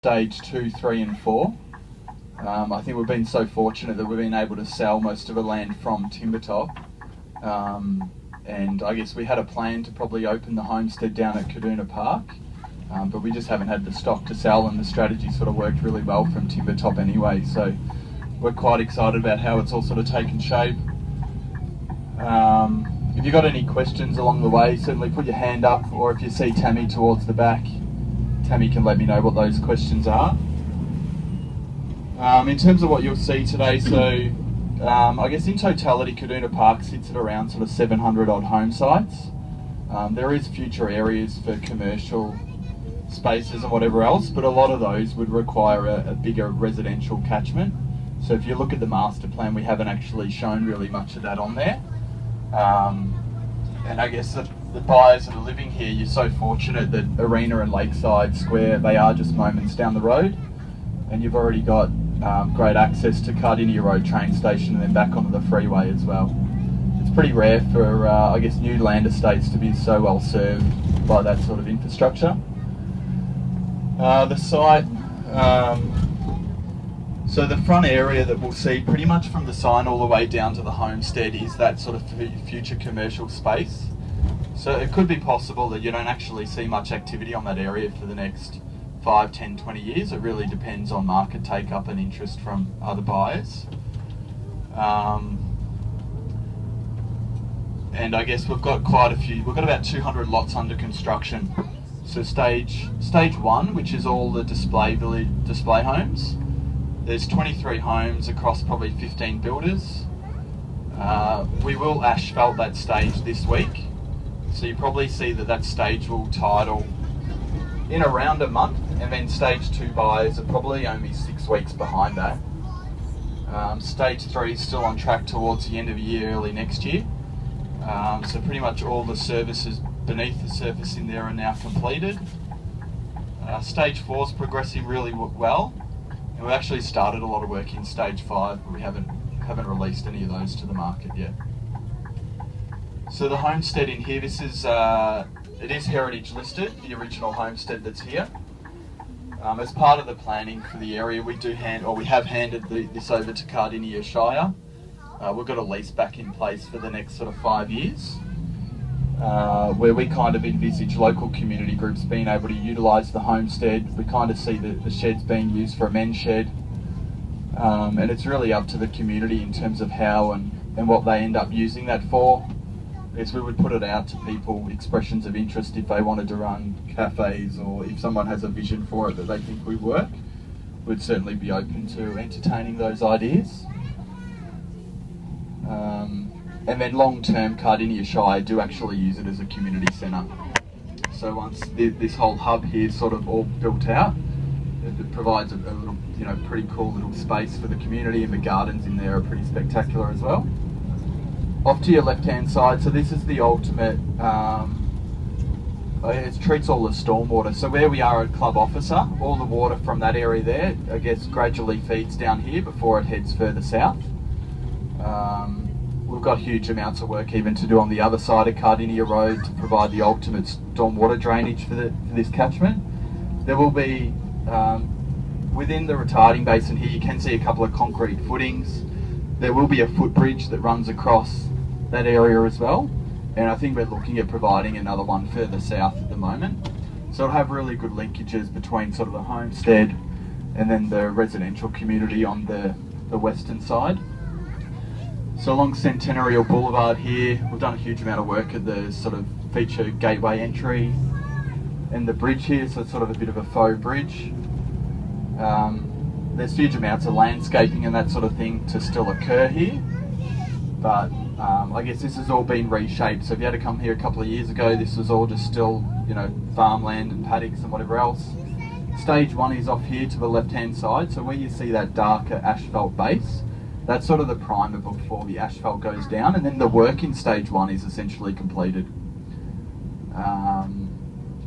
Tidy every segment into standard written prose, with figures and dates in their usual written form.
stage 2, 3 and 4. I think we've been so fortunate that we've been able to sell most of the land from Timbertop. And I guess we had a plan to probably open the homestead down at Kaduna Park, but we just haven't had the stock to sell, and the strategy sort of worked really well from Timbertop anyway. So we're quite excited about how it's all sort of taken shape. If you've got any questions along the way, certainly put your hand up, or if you see Tammy towards the back, Tammy can let me know what those questions are. In terms of what you'll see today, so I guess in totality Kaduna Park sits at around sort of 700 odd home sites. There is future areas for commercial spaces and whatever else, but a lot of those would require a bigger residential catchment. So if you look at the master plan, we haven't actually shown really much of that on there. And I guess the buyers that are living here, you're so fortunate that Arena and Lakeside Square, they are just moments down the road, and you've already got great access to Kaduna Road train station and then back onto the freeway as well. It's pretty rare for I guess new land estates to be so well served by that sort of infrastructure. The site, so the front area that we'll see pretty much from the sign all the way down to the homestead is that sort of future commercial space. So it could be possible that you don't actually see much activity on that area for the next 5, 10, 20 years. It really depends on market take up and interest from other buyers. And I guess we've got quite a few, we've got about 200 lots under construction. So stage 1, which is all the display homes, there's 23 homes across probably 15 builders. We will asphalt that stage this week, so you probably see that stage will title in around a month, and then stage 2 buyers are probably only 6 weeks behind that. Stage 3 is still on track towards the end of the year, early next year. So pretty much all the services beneath the surface in there are now completed. Stage 4 is progressing really well, and we've actually started a lot of work in stage 5, but we haven't released any of those to the market yet. So the homestead in here, this is it is heritage listed, the original homestead that's here. As part of the planning for the area, we have handed this over to Kaduna Shire. We've got a lease back in place for the next sort of 5 years, where we kind of envisage local community groups being able to utilise the homestead. We kind of see the sheds being used for a men's shed, and it's really up to the community in terms of how and what they end up using that for. Yes, we would put it out to people, expressions of interest if they wanted to run cafes, or if someone has a vision for it that they think would work. We'd certainly be open to entertaining those ideas. And then long-term, Kaduna Shire do actually use it as a community centre. So once this whole hub here is sort of all built out, it provides a little, pretty cool little space for the community, and the gardens in there are pretty spectacular as well. Off to your left-hand side, so this is the ultimate, it treats all the stormwater. So where we are at Club Officer, all the water from that area there, I guess, gradually feeds down here before it heads further south. We've got huge amounts of work even to do on the other side of Kaduna Road to provide the ultimate stormwater drainage for this catchment. There will be, within the retarding basin here, you can see a couple of concrete footings. There will be a footbridge that runs across that area as well, and I think we're looking at providing another one further south at the moment. So it'll have really good linkages between sort of the homestead and then the residential community on the western side. So along Centennial Boulevard here, we've done a huge amount of work at the sort of feature gateway entry and the bridge here, so it's sort of a bit of a faux bridge. There's huge amounts of landscaping and that sort of thing to still occur here, but I guess this has all been reshaped. So if you had to come here a couple of years ago, this was all just still, farmland and paddocks and whatever else. Stage 1 is off here to the left-hand side, so where you see that darker asphalt base, that's sort of the primer before the asphalt goes down, and then the work in stage 1 is essentially completed,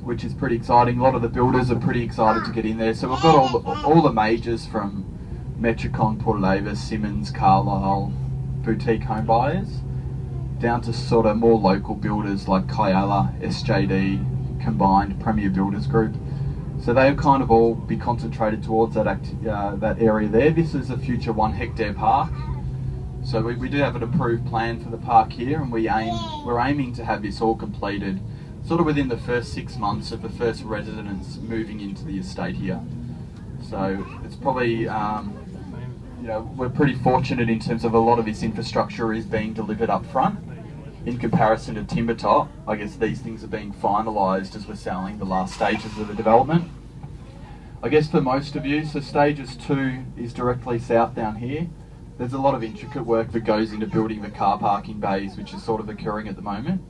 which is pretty exciting. A lot of the builders are pretty excited to get in there. So we've got all the majors from Metricon, Port Davis, Simmons, Carlisle, boutique home buyers, down to sort of more local builders like Kyala, SJD, Combined, Premier Builders Group. So they'll kind of all be concentrated towards that area there. This is a future 1 hectare park. So we do have an approved plan for the park here, and we're aiming to have this all completed sort of within the first 6 months of the first residents moving into the estate here. So it's probably, you know, we're pretty fortunate in terms of a lot of this infrastructure is being delivered up front. In comparison to Timbertop, I guess these things are being finalised as we're selling the last stages of the development. I guess for most of you, so stages 2 is directly south down here. There's a lot of intricate work that goes into building the car parking bays, which is sort of occurring at the moment.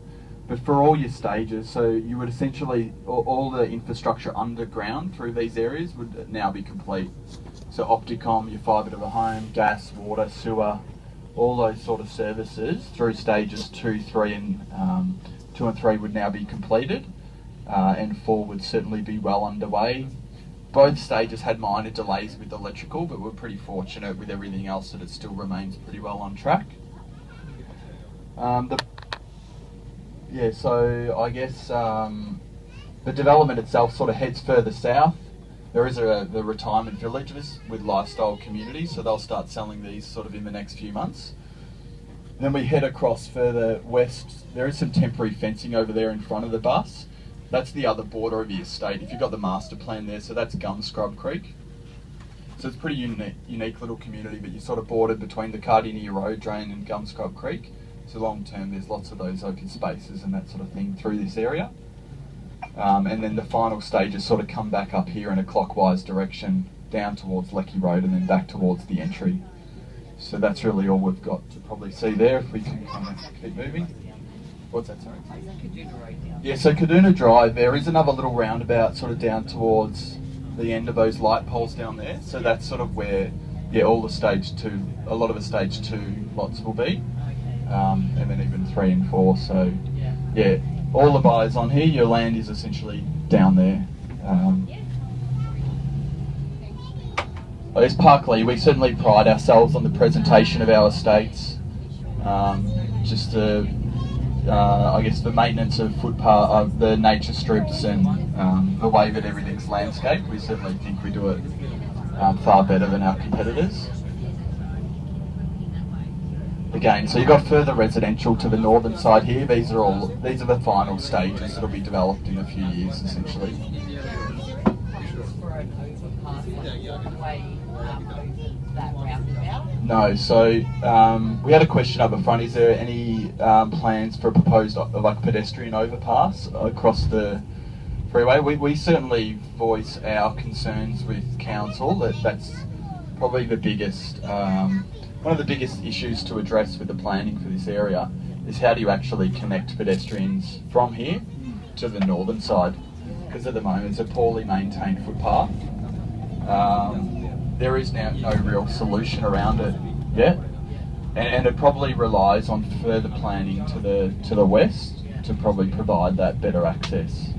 But for all your stages, so you would essentially, all the infrastructure underground through these areas would now be complete. So Opticom, your fibre to the home, gas, water, sewer, all those sort of services through stages 2, 3 and 2 and 3 would now be completed, and 4 would certainly be well underway. Both stages had minor delays with electrical, but we're pretty fortunate with everything else that it still remains pretty well on track. So I guess the development itself sort of heads further south. There is the retirement village with lifestyle communities, so they'll start selling these sort of in the next few months. Then we head across further west. There is some temporary fencing over there in front of the bus. That's the other border of the estate. If you've got the master plan there, so that's Gumscrub Creek. So it's a pretty unique little community, but you're sort of bordered between the Kardinia Road Drain and Gumscrub Creek. So long term, there's lots of those open spaces and that sort of thing through this area. And then the final stages sort of come back up here in a clockwise direction down towards Lecky Road and then back towards the entry. So that's really all we've got to probably see there if we can kind of keep moving. What's that, sorry? Yeah, so Kaduna Drive, there is another little roundabout sort of down towards the end of those light poles down there. So that's sort of where, yeah, all the stage 2, a lot of the stage 2 lots will be. And then even 3 and 4, so yeah. All the buyers on here, your land is essentially down there. I guess Parkleas, we certainly pride ourselves on the presentation of our estates. Just the, I guess the maintenance of footpath, of the nature strips and the way that everything's landscaped. We certainly think we do it far better than our competitors. Again, so you've got further residential to the northern side here. These are the final stages that'll be developed in a few years, essentially. No, so we had a question up the front. Is there any plans for a proposed like pedestrian overpass across the freeway? We certainly voice our concerns with council. That's probably the biggest. One of the biggest issues to address with the planning for this area is how do you actually connect pedestrians from here to the northern side, because at the moment it's a poorly maintained footpath. There is now no real solution around it yet, and it probably relies on further planning to the west to probably provide that better access.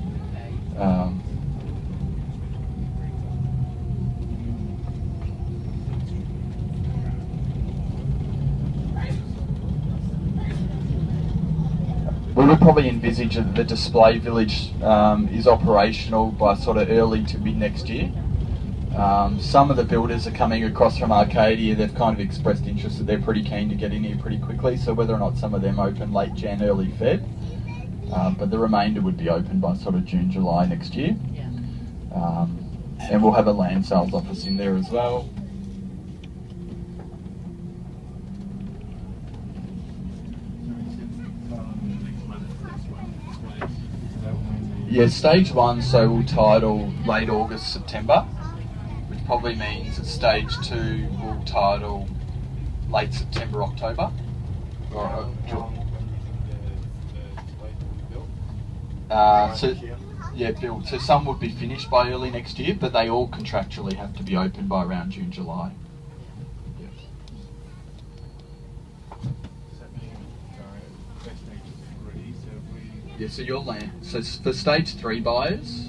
We would probably envisage that the display village is operational by sort of early to mid next year. Some of the builders are coming across from Arcadia. They've kind of expressed interest that they're pretty keen to get in here pretty quickly, so whether or not some of them open late Jan, early Feb. But the remainder would be open by sort of June, July next year. And we'll have a land sales office in there as well. Yeah, stage 1, so we'll title late August, September, which probably means that stage 2 will title late September, October. Built. So some would be finished by early next year, but they all contractually have to be open by around June, July. Yeah, so your land, so for stage 3 buyers,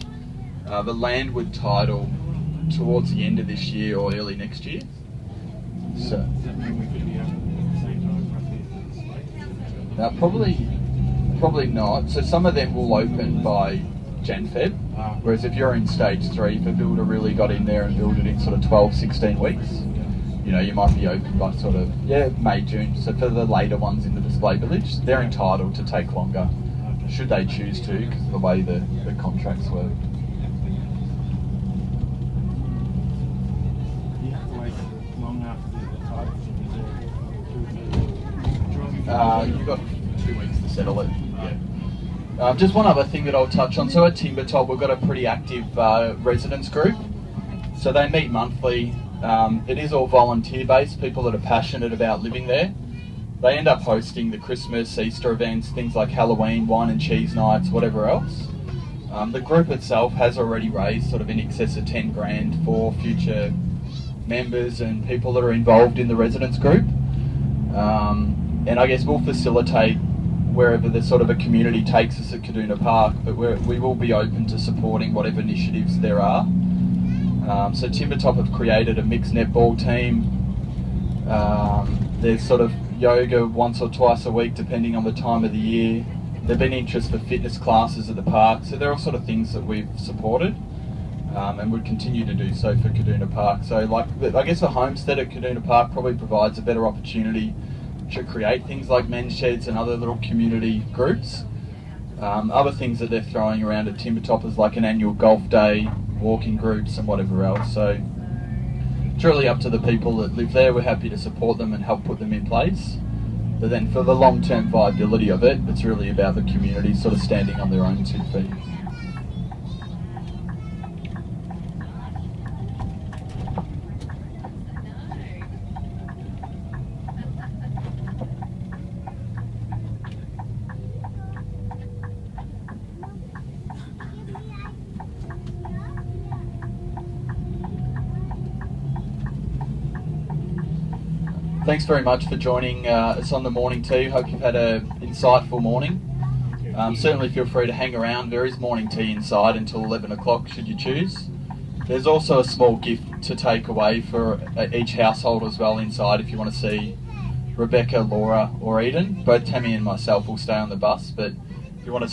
the land would title towards the end of this year or early next year. So, probably not. So some of them will open by Jan-Feb, whereas if you're in stage 3, if a builder really got in there and built it in sort of 12-16 weeks, you know, you might be open by sort of, May, June. So for the later ones in the display village, they're entitled to take longer, should they choose to, because of the way the contracts work. You have to wait long after the title. You've got 2 weeks to settle it. Just one other thing that I'll touch on. So at Timbertop, we've got a pretty active residents group. So they meet monthly. It is all volunteer based, people that are passionate about living there. They end up hosting the Christmas, Easter events, things like Halloween, wine and cheese nights, whatever else. The group itself has already raised sort of in excess of 10 grand for future members and people that are involved in the residents group. And I guess we'll facilitate wherever the sort of a community takes us at Kaduna Park, but we will be open to supporting whatever initiatives there are. So Timbertop have created a mixed netball team. There's sort of yoga once or twice a week depending on the time of the year. There've been interest for fitness classes at the park, so they're all sort of things that we've supported and would continue to do so for Kaduna Park. So like, I guess a homestead at Kaduna Park probably provides a better opportunity to create things like men's sheds and other little community groups. Other things that they're throwing around at Timbertop is like an annual golf day, walking groups and whatever else. So it's really up to the people that live there. We're happy to support them and help put them in place. But then for the long-term viability of it, it's really about the community sort of standing on their own 2 feet. Thanks very much for joining us on the morning tea. Hope you've had an insightful morning. Certainly feel free to hang around. There is morning tea inside until 11 o'clock should you choose. There's also a small gift to take away for each household as well inside if you want to see Rebecca, Laura or Eden. Both Tammy and myself will stay on the bus, but if you want to